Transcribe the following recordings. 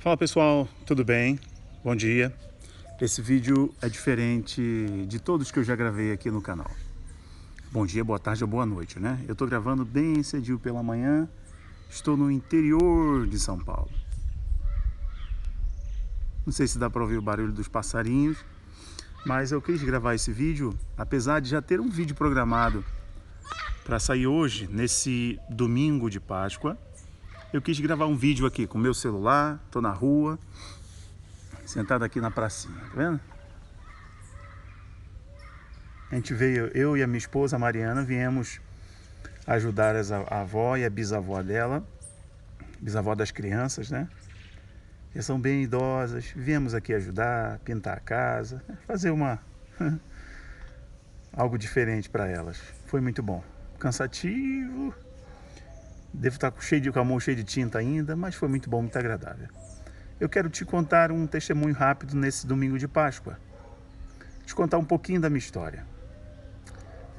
Fala pessoal, tudo bem? Bom dia. Esse vídeo é diferente de todos que eu já gravei aqui no canal. Bom dia, boa tarde ou boa noite, né? Eu tô gravando bem cedinho pela manhã. Estou no interior de São Paulo. Não sei se dá para ouvir o barulho dos passarinhos, mas eu quis gravar esse vídeo, apesar de já ter um vídeo programado para sair hoje, nesse domingo de Páscoa. Eu quis gravar um vídeo aqui com meu celular, tô na rua, sentado aqui na pracinha, tá vendo? A gente veio, eu e a minha esposa, a Mariana, viemos ajudar a avó e a bisavó dela, bisavó das crianças, né? Que são bem idosas. Viemos aqui ajudar, pintar a casa, fazer algo diferente para elas. Foi muito bom. Cansativo, devo estar com a mão cheia de tinta ainda, mas foi muito bom, muito agradável. Eu quero te contar um testemunho rápido nesse domingo de Páscoa. Te contar um pouquinho da minha história.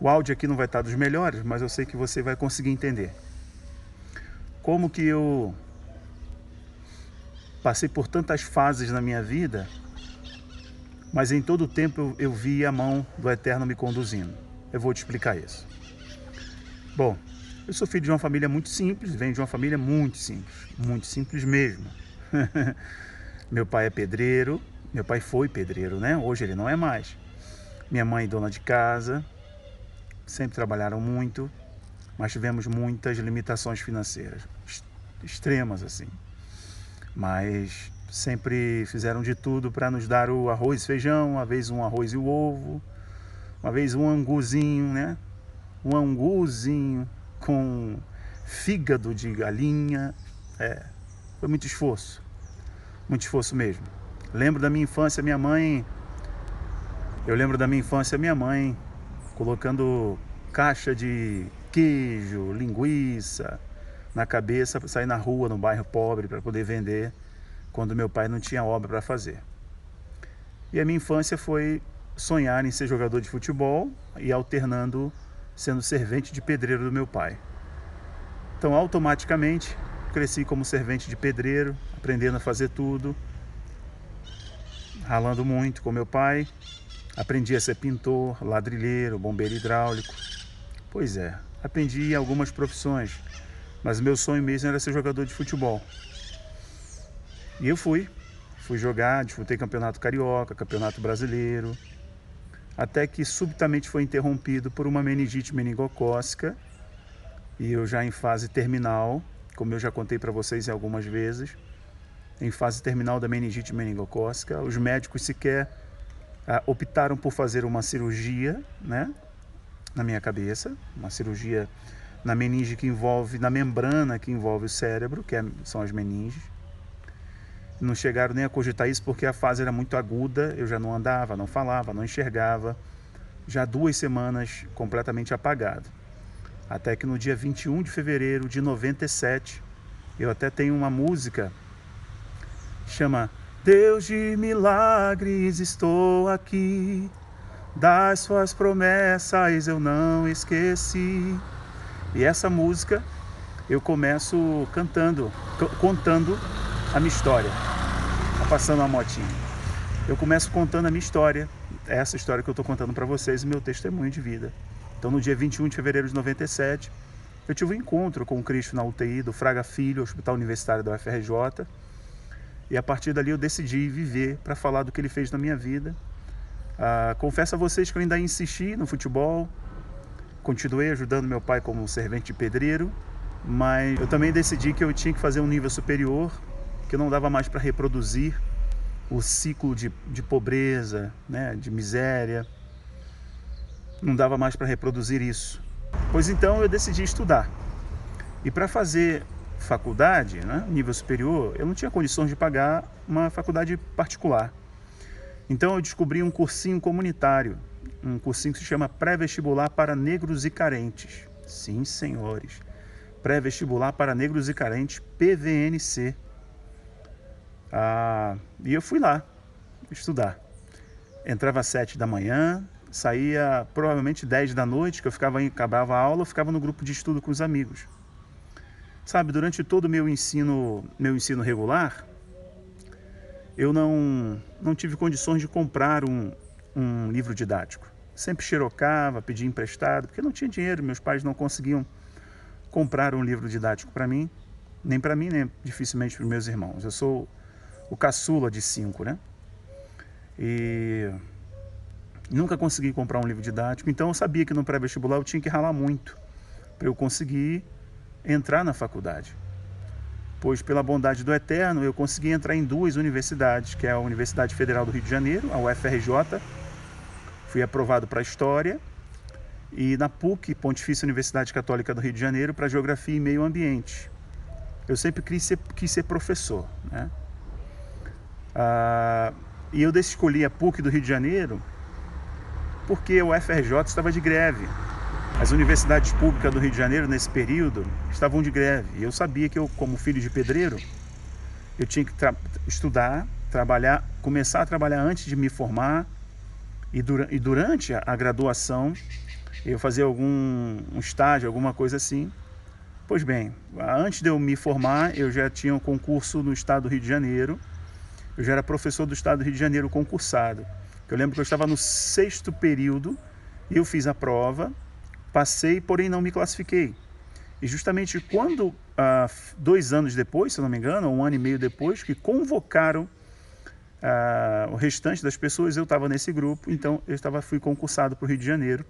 O áudio aqui não vai estar dos melhores, mas eu sei que você vai conseguir entender. Como que eu passei por tantas fases na minha vida, mas em todo o tempo eu vi a mão do Eterno me conduzindo. Eu vou te explicar isso. Bom, eu sou filho de uma família muito simples, venho de uma família muito simples mesmo. Meu pai é pedreiro, meu pai foi pedreiro, né? Hoje ele não é mais. Minha mãe dona de casa, sempre trabalharam muito, mas tivemos muitas limitações financeiras, extremas assim. Mas sempre fizeram de tudo para nos dar o arroz e feijão, uma vez um arroz e o ovo, uma vez um anguzinho, né? Um anguzinho com fígado de galinha. Foi muito esforço mesmo. Lembro da minha infância, minha mãe colocando caixa de queijo, linguiça na cabeça para sair na rua, no bairro pobre, para poder vender quando meu pai não tinha obra para fazer. E a minha infância foi sonhar em ser jogador de futebol e alternando sendo servente de pedreiro do meu pai. Então, automaticamente, cresci como servente de pedreiro, aprendendo a fazer tudo, ralando muito com meu pai. Aprendi a ser pintor, ladrilheiro, bombeiro hidráulico. Pois é, aprendi algumas profissões, mas meu sonho mesmo era ser jogador de futebol. E eu fui jogar, disputei campeonato carioca, campeonato brasileiro, até que subitamente foi interrompido por uma meningite meningocócica, e eu já em fase terminal, como eu já contei para vocês algumas vezes, em fase terminal da meningite meningocócica, os médicos sequer optaram por fazer uma cirurgia, né, na minha cabeça, uma cirurgia na meninge que envolve, na membrana que envolve o cérebro, são as meninges. Não chegaram nem a cogitar isso porque a fase era muito aguda, eu já não andava, não falava, não enxergava, já 2 semanas completamente apagado. Até que no dia 21 de fevereiro de 97, eu até tenho uma música, chama Deus de milagres, estou aqui, das suas promessas eu não esqueci. E essa música eu começo contando a minha história, passando a motinha. Eu começo contando a minha história, essa história que eu estou contando para vocês, o meu testemunho de vida. Então, no dia 21 de fevereiro de 97, eu tive um encontro com o Cristo na UTI do Fraga Filho, Hospital Universitário da UFRJ, e a partir dali eu decidi viver para falar do que ele fez na minha vida. Confesso a vocês que eu ainda insisti no futebol, continuei ajudando meu pai como servente de pedreiro, mas eu também decidi que eu tinha que fazer um nível superior, que não dava mais para reproduzir o ciclo de pobreza, né, de miséria, não dava mais para reproduzir isso. Pois então eu decidi estudar. E para fazer faculdade, né, nível superior, eu não tinha condições de pagar uma faculdade particular. Então eu descobri um cursinho comunitário, um cursinho que se chama Pré-Vestibular para Negros e Carentes. Sim, senhores. Pré-Vestibular para Negros e Carentes, PVNC. E eu fui lá estudar. Entrava às 7 da manhã, saía provavelmente 10 da noite, que eu acabava a aula, eu ficava no grupo de estudo com os amigos. Sabe, durante todo o meu ensino regular, eu não tive condições de comprar um livro didático. Sempre xerocava, pedia emprestado, porque não tinha dinheiro, meus pais não conseguiam comprar um livro didático para mim, nem dificilmente para os meus irmãos. Eu sou o caçula de 5, né? E nunca consegui comprar um livro didático, então eu sabia que no pré-vestibular eu tinha que ralar muito para eu conseguir entrar na faculdade. Pois, pela bondade do Eterno, eu consegui entrar em 2 universidades, que é a Universidade Federal do Rio de Janeiro, a UFRJ, fui aprovado para História, e na PUC, Pontifícia Universidade Católica do Rio de Janeiro, para Geografia e Meio Ambiente. Eu sempre quis ser professor, né? E eu escolhi a PUC do Rio de Janeiro porque o UFRJ estava de greve. As universidades públicas do Rio de Janeiro, nesse período, estavam de greve. E eu sabia que eu, como filho de pedreiro, eu tinha que estudar, trabalhar, começar a trabalhar antes de me formar. E durante a graduação, eu fazia um estágio, alguma coisa assim. Pois bem, antes de eu me formar, eu já tinha um concurso no estado do Rio de Janeiro. Eu já era professor do estado do Rio de Janeiro concursado. Eu lembro que eu estava no 6º período e eu fiz a prova, passei, porém não me classifiquei. E justamente quando, 2 anos depois, se eu não me engano, 1 ano e meio depois, que convocaram o restante das pessoas, eu estava nesse grupo, então fui concursado para o Rio de Janeiro.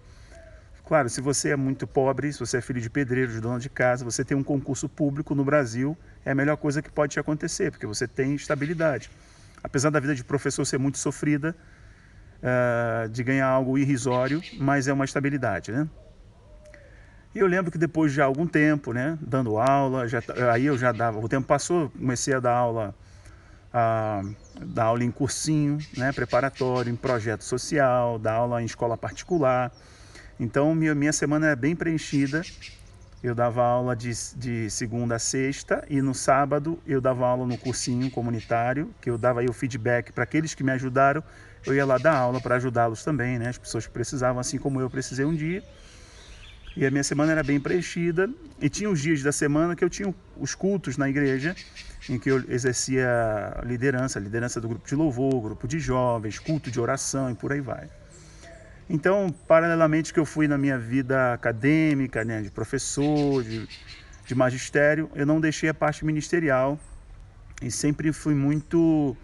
Claro, se você é muito pobre, se você é filho de pedreiro, de dona de casa, você tem um concurso público no Brasil, é a melhor coisa que pode te acontecer, porque você tem estabilidade. Apesar da vida de professor ser muito sofrida, de ganhar algo irrisório, mas é uma estabilidade, né? E eu lembro que depois de algum tempo, né, dando aula, aí eu já dava, o tempo passou, comecei a dar aula em cursinho, né, preparatório, em projeto social, dar aula em escola particular. Então minha semana é bem preenchida. Eu dava aula de segunda a sexta e no sábado eu dava aula no cursinho comunitário, que eu dava aí o feedback para aqueles que me ajudaram. Eu ia lá dar aula para ajudá-los também, né? As pessoas que precisavam, assim como eu precisei um dia. E a minha semana era bem preenchida. E tinha os dias da semana que eu tinha os cultos na igreja, em que eu exercia a liderança do grupo de louvor, grupo de jovens, culto de oração e por aí vai. Então, paralelamente que eu fui na minha vida acadêmica, né, de professor, de magistério, eu não deixei a parte ministerial e sempre fui muito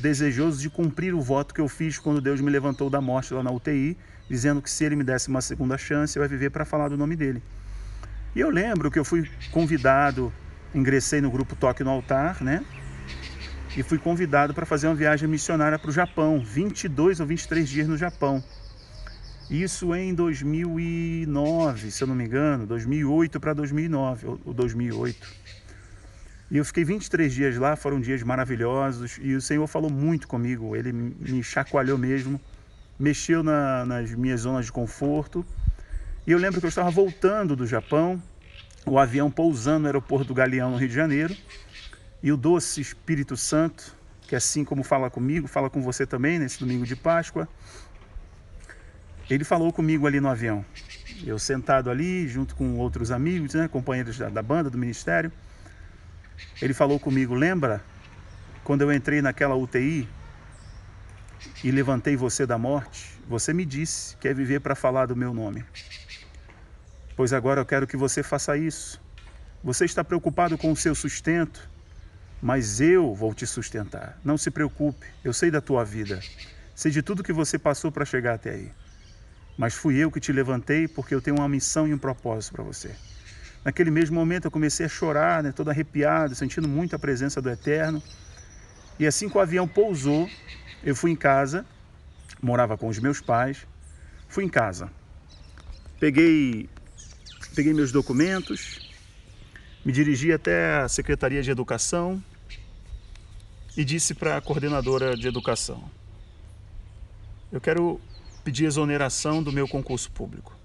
desejoso de cumprir o voto que eu fiz quando Deus me levantou da morte lá na UTI, dizendo que se Ele me desse uma segunda chance, eu ia viver para falar do nome dEle. E eu lembro que eu fui convidado, ingressei no grupo Toque no Altar, né? E fui convidado para fazer uma viagem missionária para o Japão, 22 ou 23 dias no Japão. Isso em 2009, se eu não me engano, 2008 para 2009, ou 2008. E eu fiquei 23 dias lá, foram dias maravilhosos, e o Senhor falou muito comigo, Ele me chacoalhou mesmo, mexeu nas minhas zonas de conforto. E eu lembro que eu estava voltando do Japão, o avião pousando no aeroporto do Galeão, no Rio de Janeiro, e o doce Espírito Santo, que assim como fala comigo, fala com você também nesse domingo de Páscoa, ele falou comigo ali no avião. Eu sentado ali, junto com outros amigos, né, companheiros da banda, do ministério. Ele falou comigo, lembra quando eu entrei naquela UTI e levantei você da morte? Você me disse que é viver para falar do meu nome. Pois agora eu quero que você faça isso. Você está preocupado com o seu sustento, mas eu vou te sustentar. Não se preocupe, eu sei da tua vida. Sei de tudo que você passou para chegar até aí. Mas fui eu que te levantei porque eu tenho uma missão e um propósito para você. Naquele mesmo momento eu comecei a chorar, né, todo arrepiado, sentindo muito a presença do Eterno. E assim que o avião pousou, eu fui em casa, morava com os meus pais, fui em casa. Peguei meus documentos, me dirigi até a Secretaria de Educação e disse para a coordenadora de educação: eu quero pedir exoneração do meu concurso público.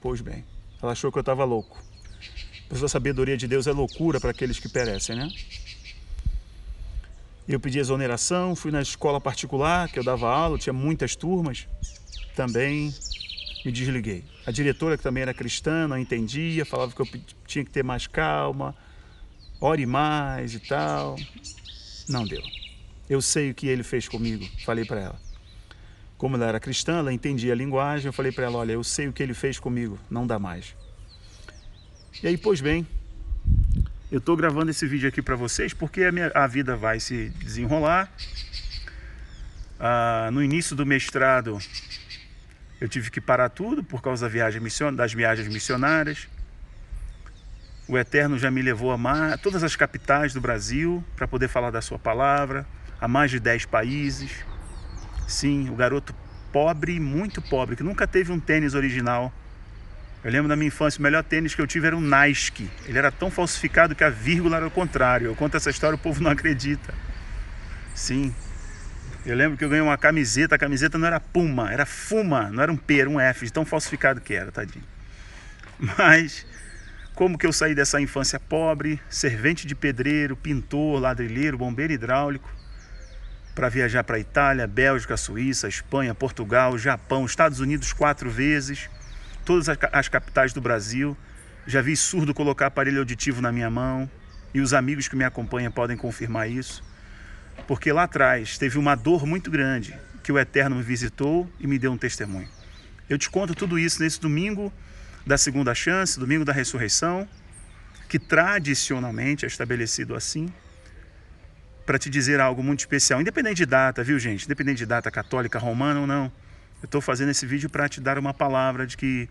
Pois bem, ela achou que eu estava louco. Pois a sabedoria de Deus é loucura para aqueles que perecem, né? Eu pedi exoneração, fui na escola particular, que eu dava aula, tinha muitas turmas, também me desliguei. A diretora, que também era cristã, não entendia, falava que eu tinha que ter mais calma, ore mais e tal. Não deu. Eu sei o que ele fez comigo, falei para ela. Como ela era cristã, ela entendia a linguagem, eu falei para ela, olha, eu sei o que ele fez comigo, não dá mais. E aí, pois bem, eu estou gravando esse vídeo aqui para vocês porque a vida vai se desenrolar. No início do mestrado, eu tive que parar tudo por causa das viagens missionárias. O Eterno já me levou a todas as capitais do Brasil para poder falar da sua palavra, a mais de 10 países. Sim, o garoto pobre, muito pobre, que nunca teve um tênis original. Eu lembro da minha infância, o melhor tênis que eu tive era um Nike. Ele era tão falsificado que a vírgula era o contrário. Eu conto essa história, o povo não acredita. Sim. Eu lembro que eu ganhei uma camiseta, a camiseta não era Puma, era Fuma, não era um P, era um F, de tão falsificado que era, tadinho. Mas como que eu saí dessa infância pobre, servente de pedreiro, pintor, ladrilheiro, bombeiro hidráulico, para viajar para a Itália, Bélgica, Suíça, Espanha, Portugal, Japão, Estados Unidos 4 vezes, todas as capitais do Brasil. Já vi surdo colocar aparelho auditivo na minha mão, e os amigos que me acompanham podem confirmar isso, porque lá atrás teve uma dor muito grande que o Eterno me visitou e me deu um testemunho. Eu te conto tudo isso nesse domingo da segunda chance, domingo da ressurreição, que tradicionalmente é estabelecido assim, para te dizer algo muito especial, independente de data, viu gente? Independente de data católica, romana ou não. Eu estou fazendo esse vídeo para te dar uma palavra de que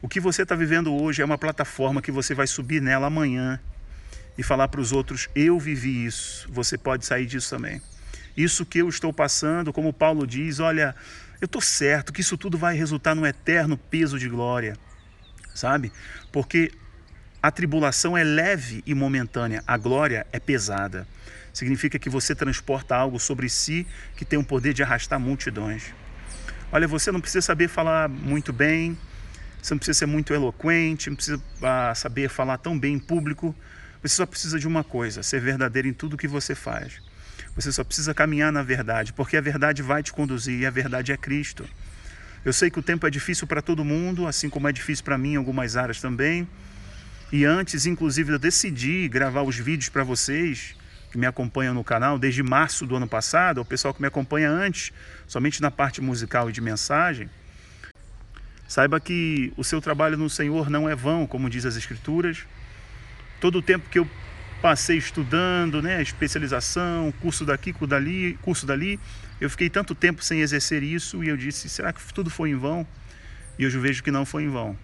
o que você está vivendo hoje é uma plataforma que você vai subir nela amanhã e falar para os outros, eu vivi isso, você pode sair disso também. Isso que eu estou passando, como Paulo diz, olha, eu estou certo que isso tudo vai resultar num eterno peso de glória, sabe? Porque a tribulação é leve e momentânea, a glória é pesada. Significa que você transporta algo sobre si que tem o poder de arrastar multidões. Olha, você não precisa saber falar muito bem, você não precisa ser muito eloquente, não precisa saber falar tão bem em público. Você só precisa de uma coisa, ser verdadeiro em tudo que você faz. Você só precisa caminhar na verdade, porque a verdade vai te conduzir e a verdade é Cristo. Eu sei que o tempo é difícil para todo mundo, assim como é difícil para mim em algumas áreas também. E antes, inclusive, eu decidi gravar os vídeos para vocês que me acompanham no canal desde março do ano passado, o pessoal que me acompanha antes, somente na parte musical e de mensagem. Saiba que o seu trabalho no Senhor não é vão, como diz as Escrituras. Todo o tempo que eu passei estudando, né, especialização, curso daqui, curso dali, eu fiquei tanto tempo sem exercer isso e eu disse, será que tudo foi em vão? E hoje eu vejo que não foi em vão.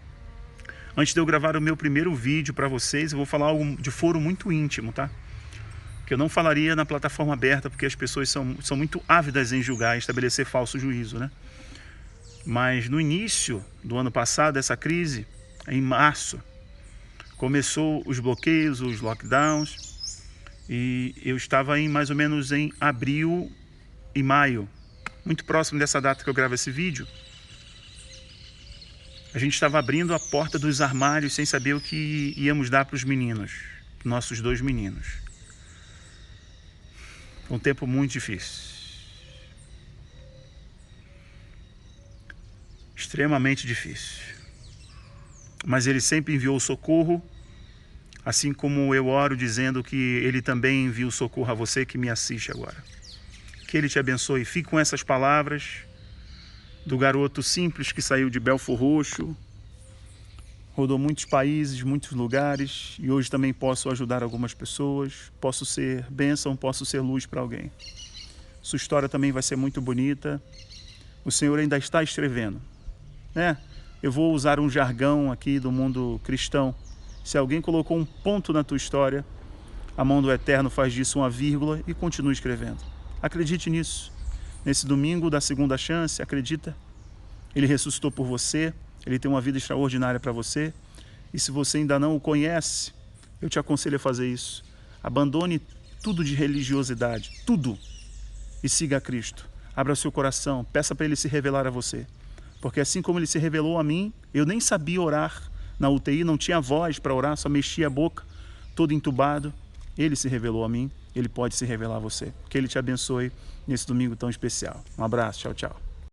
Antes de eu gravar o meu primeiro vídeo para vocês, eu vou falar algo de foro muito íntimo, tá? Que eu não falaria na plataforma aberta, porque as pessoas são muito ávidas em julgar e estabelecer falso juízo, né? Mas no início do ano passado, essa crise, em março, começou os bloqueios, os lockdowns, e eu estava mais ou menos em abril e maio, muito próximo dessa data que eu gravo esse vídeo. A gente estava abrindo a porta dos armários sem saber o que íamos dar para os meninos, nossos 2 meninos. Foi um tempo muito difícil. Extremamente difícil. Mas ele sempre enviou socorro, assim como eu oro dizendo que ele também envia o socorro a você que me assiste agora. Que ele te abençoe. Fique com essas palavras do garoto simples que saiu de Belfor Roxo, rodou muitos países, muitos lugares, e hoje também posso ajudar algumas pessoas, posso ser bênção, posso ser luz para alguém. Sua história também vai ser muito bonita. O Senhor ainda está escrevendo, né? Eu vou usar um jargão aqui do mundo cristão. Se alguém colocou um ponto na tua história, a mão do Eterno faz disso uma vírgula e continua escrevendo. Acredite nisso. Nesse domingo da segunda chance, acredita? Ele ressuscitou por você, ele tem uma vida extraordinária para você. E se você ainda não o conhece, eu te aconselho a fazer isso. Abandone tudo de religiosidade, tudo, e siga a Cristo. Abra seu coração, peça para ele se revelar a você. Porque assim como ele se revelou a mim, eu nem sabia orar na UTI, não tinha voz para orar, só mexia a boca, todo entubado. Ele se revelou a mim, ele pode se revelar a você. Que ele te abençoe nesse domingo tão especial. Um abraço, tchau, tchau.